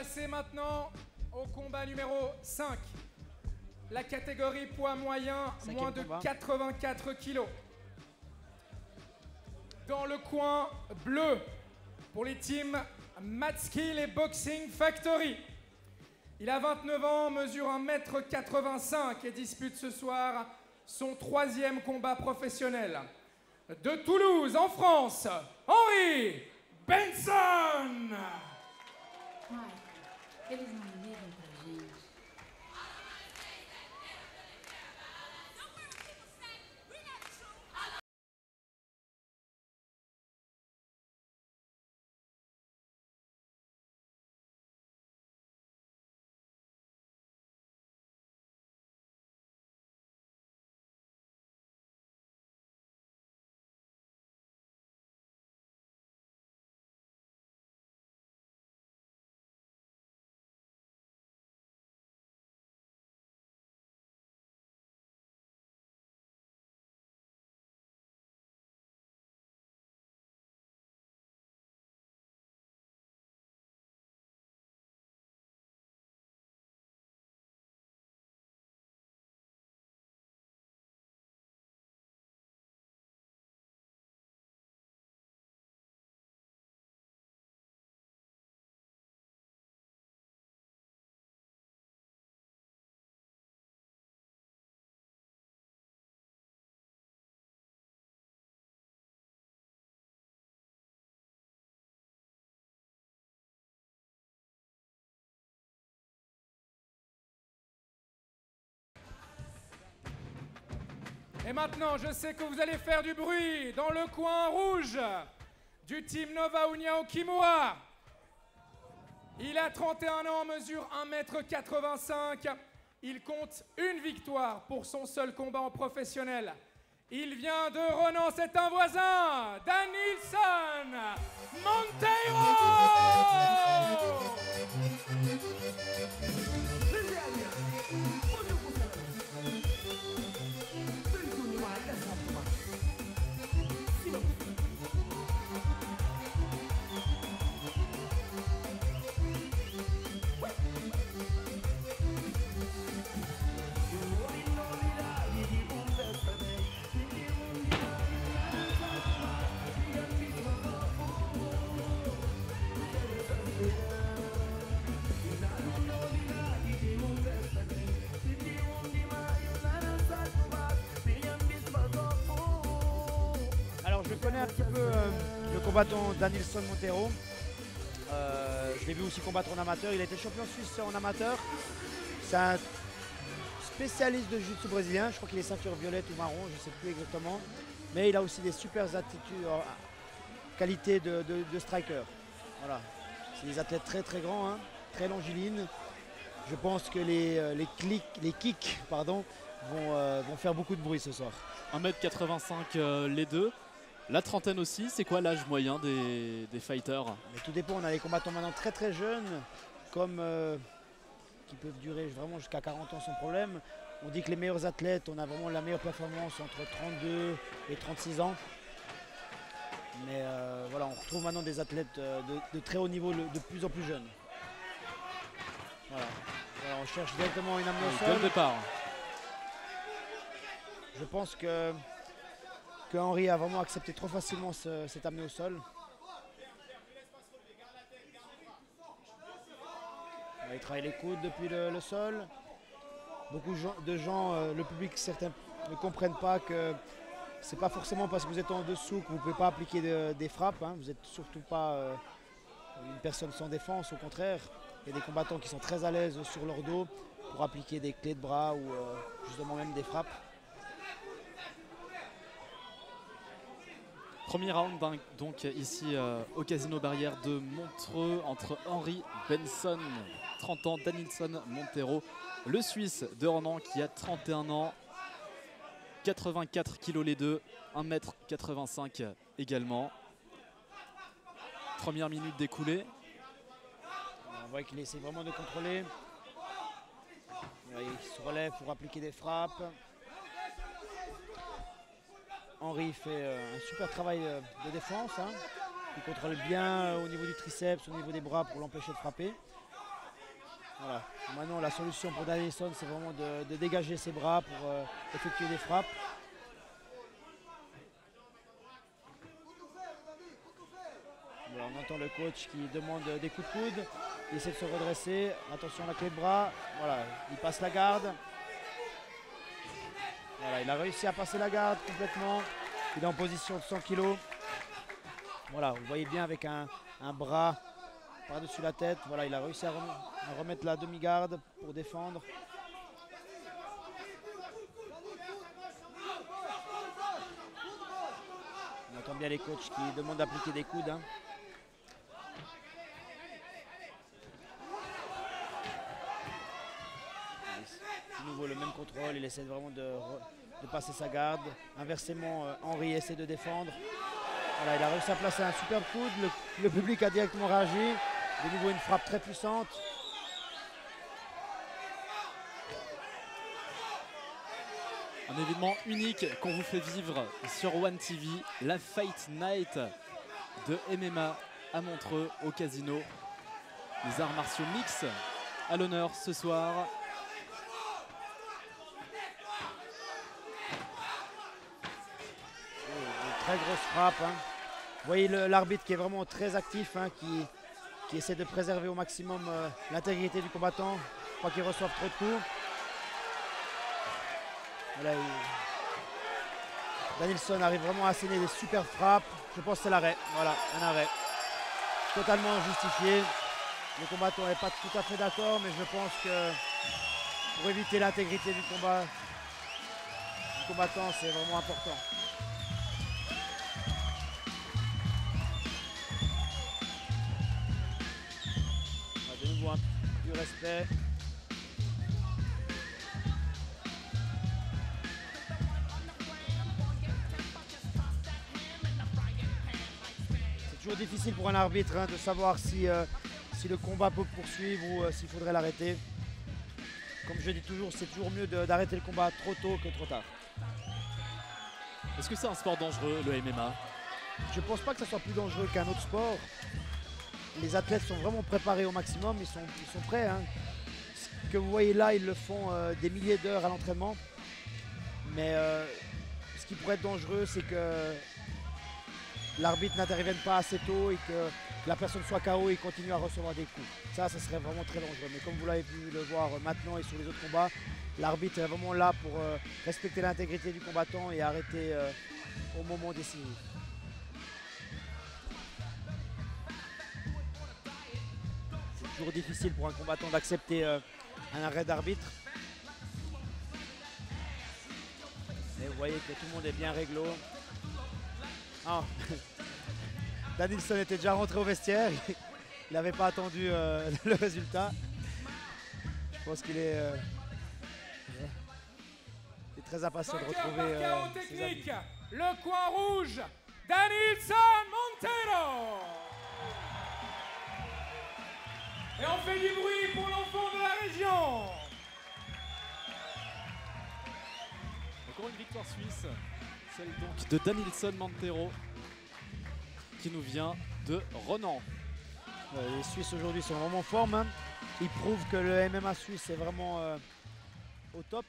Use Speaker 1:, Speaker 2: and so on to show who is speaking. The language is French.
Speaker 1: passer maintenant au combat numéro 5. La catégorie poids moyen, moins de 84 kilos. Dans le coin bleu, pour les teams Matskill et Boxing Factory. Il a 29 ans, mesure 1m85 et dispute ce soir son 3e combat professionnel. De Toulouse, en France, Henry Benson!
Speaker 2: Pai, eles não ligam pra gente.
Speaker 1: Et maintenant, je sais que vous allez faire du bruit dans le coin rouge du team Nova União Okimura. Il a 31 ans, mesure 1m85. Il compte une victoire pour son seul combat en professionnel. Il vient de Renan, c'est un voisin, Danilson Monteiro!
Speaker 3: Je connais un petit peu le combattant Danilson Monteiro. Je l'ai vu aussi combattre en amateur. Il a été champion suisse en amateur. C'est un spécialiste de jiu-jitsu brésilien. Je crois qu'il est ceinture violette ou marron, je ne sais plus exactement. Mais il a aussi des super attitudes, qualités de striker. Voilà. C'est des athlètes très très grands, hein, très longilines. Je pense que les kicks pardon, vont faire beaucoup de bruit ce soir.
Speaker 4: 1m85 les deux. La trentaine aussi, c'est quoi l'âge moyen des fighters?
Speaker 3: Mais tout dépend, on a des combattants maintenant très très jeunes, comme qui peuvent durer vraiment jusqu'à 40 ans sans problème. On dit que les meilleurs athlètes, on a vraiment la meilleure performance entre 32 et 36 ans. Mais voilà, on retrouve maintenant des athlètes de très haut niveau de plus en plus jeunes. Voilà. Voilà, on cherche directement une amenée au sol.
Speaker 4: Quel départ.
Speaker 3: Je pense que Henry a vraiment accepté trop facilement cette amenée au sol. Il travaille les coudes depuis le sol. Beaucoup de gens, le public, certains ne comprennent pas que c'est pas forcément parce que vous êtes en dessous que vous ne pouvez pas appliquer des frappes. Hein. Vous n'êtes surtout pas une personne sans défense, au contraire. Il y a des combattants qui sont très à l'aise sur leur dos pour appliquer des clés de bras ou justement même des frappes.
Speaker 4: Premier round donc ici au Casino Barrière de Montreux entre Henry Benson, 30 ans, Danilson Monteiro, le Suisse de Renan qui a 31 ans, 84 kilos les deux, 1m85 également. Première minute découlée.
Speaker 3: On voit qu'il essaie vraiment de contrôler. Il se relève pour appliquer des frappes. Henry fait un super travail de défense. Hein. Il contrôle bien au niveau du triceps, au niveau des bras pour l'empêcher de frapper. Voilà. Maintenant, la solution pour Danielson, c'est vraiment de dégager ses bras pour effectuer des frappes. Voilà, on entend le coach qui demande des coups de coude. Il essaie de se redresser. Attention à la clé de bras. Voilà, il passe la garde. Voilà, il a réussi à passer la garde complètement. Il est en position de 100 kg. Voilà, vous voyez bien avec un bras par-dessus la tête. Voilà, il a réussi à remettre la demi-garde pour défendre. On entend bien les coachs qui demandent d'appliquer des coudes. Hein. De nouveau le même contrôle, il essaie vraiment de passer sa garde. Inversement, Henry essaie de défendre. Voilà, il a réussi à placer un superbe coude. Le public a directement réagi. De nouveau une frappe très puissante.
Speaker 4: Un événement unique qu'on vous fait vivre sur One TV, la Fight Night de MMA à Montreux au Casino. Les arts martiaux mix à l'honneur ce soir.
Speaker 3: Très grosse frappe. Hein. Vous voyez l'arbitre qui est vraiment très actif, hein, qui essaie de préserver au maximum l'intégrité du combattant, pas qu'il reçoive trop de coups. Voilà, Danielson arrive vraiment à asséner des super frappes. Je pense que c'est l'arrêt. Voilà, un arrêt. Totalement justifié. Le combattant n'est pas tout à fait d'accord, mais je pense que pour éviter l'intégrité du combattant, c'est vraiment important. De nouveau un peu du respect. C'est toujours difficile pour un arbitre, hein, de savoir si le combat peut poursuivre ou s'il faudrait l'arrêter. Comme je dis toujours, c'est toujours mieux d'arrêter le combat trop tôt que trop tard.
Speaker 4: Est-ce que c'est un sport dangereux, le MMA?
Speaker 3: Je ne pense pas que ça soit plus dangereux qu'un autre sport. Les athlètes sont vraiment préparés au maximum, ils sont prêts. Hein. Ce que vous voyez là, ils le font des milliers d'heures à l'entraînement. Mais ce qui pourrait être dangereux, c'est que l'arbitre n'intervienne pas assez tôt et que la personne soit KO et continue à recevoir des coups. Ça serait vraiment très dangereux. Mais comme vous l'avez pu le voir maintenant et sur les autres combats, l'arbitre est vraiment là pour respecter l'intégrité du combattant et arrêter au moment décisif. C'est toujours difficile pour un combattant d'accepter un arrêt d'arbitre. Et vous voyez que tout le monde est bien réglo. Oh. Danielson était déjà rentré au vestiaire. Il n'avait pas attendu le résultat. Je pense qu'il est très impatient de retrouver ses amis.
Speaker 1: Le coin rouge, Danielson Montero. Et on fait du bruit pour l'enfant de la région.
Speaker 4: Encore une victoire suisse, celle donc de Danielson Montero qui nous vient de Renan.
Speaker 3: Les Suisses aujourd'hui sont vraiment en forme. Hein. Ils prouvent que le MMA suisse est vraiment au top.